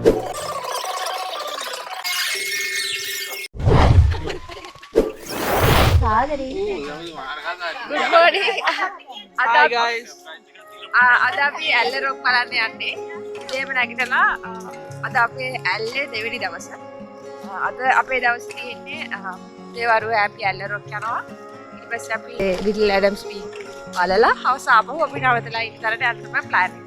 Good morning. Hi guys. අද අපි එල්ලරොක් බලන්න යන්නේ. ඉතින් නැගිටලා අද අපේ ඇල්ලේ දෙවෙනි දවස. අද අපේ දවසේ තියෙන්නේ දේවරුව අපි එල්ලරොක් යනවා. ඊට පස්සේ අපි ලිටල් ඇඩම්ස් පීක් බලලා හවස ආපහු අපි නවතලා ඉන්න තරට යන්න තමයි ප්ලෑන් එක.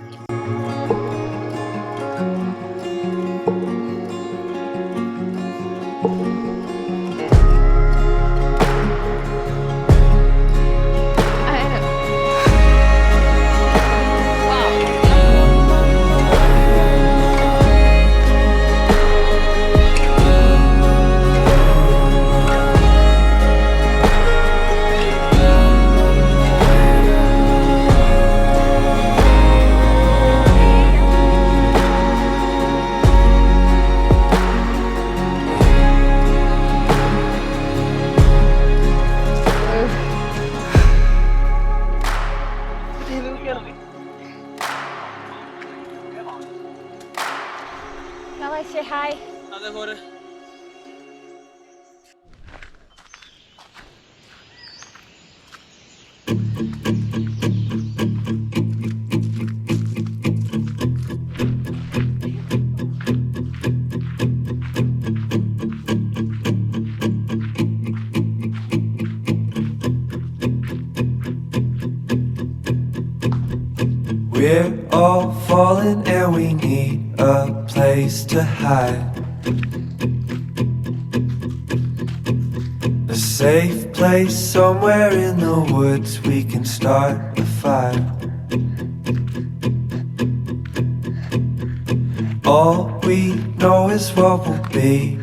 Say hi. We're all falling and we need a place to hide. A safe place somewhere in the woods we can start a fire. All we know is what will be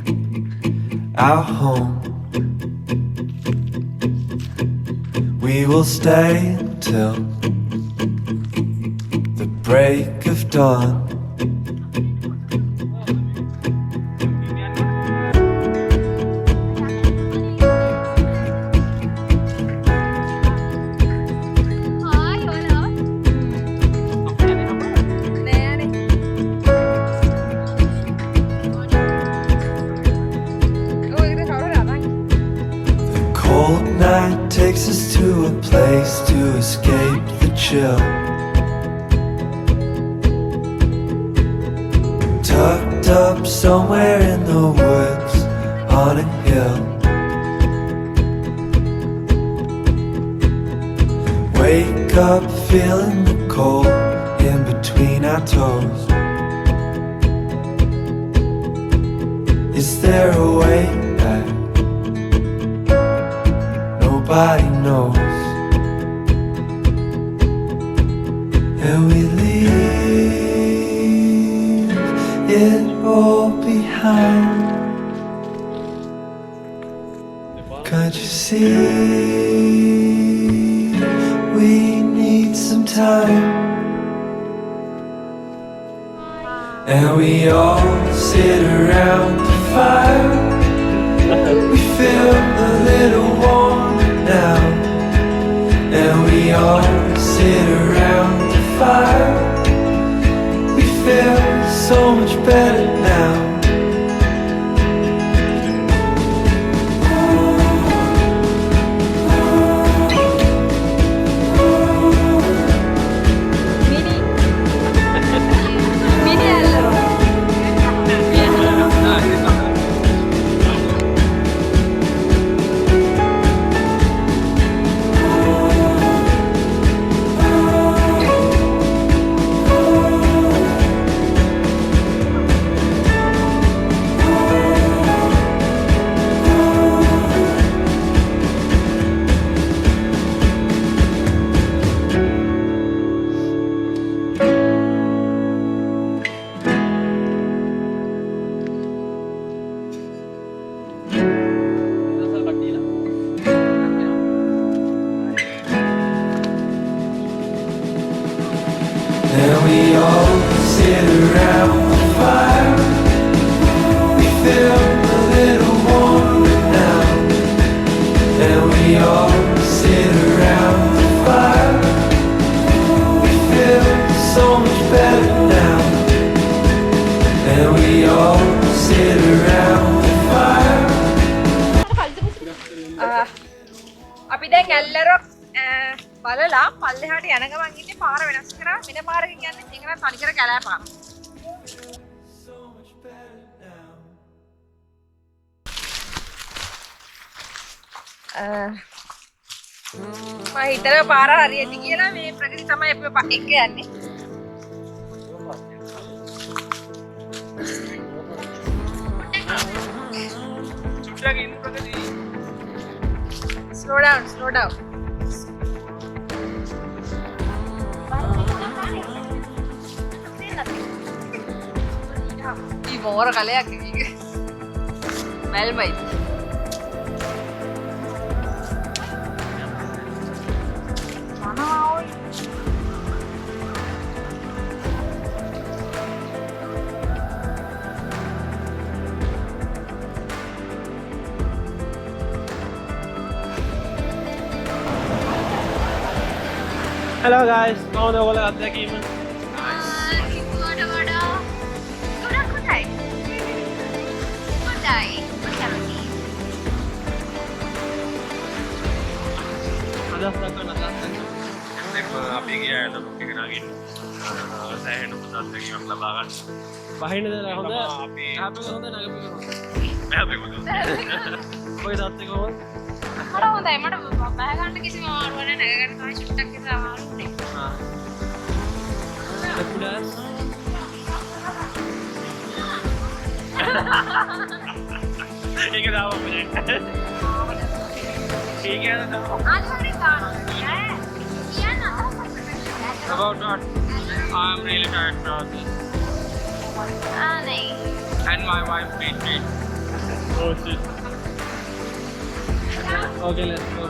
our home. We will stay until the break of dawn. The cold night takes us to a place to escape the chill. Tucked up somewhere in the woods on a hill. Wake up feeling the cold in between our toes. Is there a way back? Nobody knows. And we leave it all behind. Can't you see? We need some time. And we all sit around the fire. We feel a little warmer now. And we all sit around the fire. We feel so much better now. පල්ලෙහාට යන ගමන් ඉන්නේ පාර වෙනස් කරා වෙන පාරකින් යන්නේ මේක නම් තනිකර කැලෑ පාර. මම හිතලා පාර හරියට කියලා මේ ප්‍රගති තමයි අපි එක යන්නේ. Slow down, slow down. Ih, mau orang kali ya kayak Mel baik. Mana mau? Hello guys, kamu udah boleh lihat gimana? Itu ada wadah. Udah kudai. Kudai, macam ni. Ada sekarang ada. අපි ගියාට lock එක නගින්න සෑහෙන පුතත්වීමක් ලබා ගන්න. Bahin dah hon dah. අපි Apa hon dah naga pun. මෙහාට Koi saat teko hon. අර හොඳයි මට බය ගන්න කිසිම අමාරුවක් නැහැ නැග ගන්න තමයි චුට්ටක් විතර අමාරුනේ. Ah. Pedas. ඒක දාම අපේ. ඒක යන දාම. ආයෙත් ගන්න. About what? I'm really tired now. नहीं. And my wife beat me. Oh shit. Okay, let's go.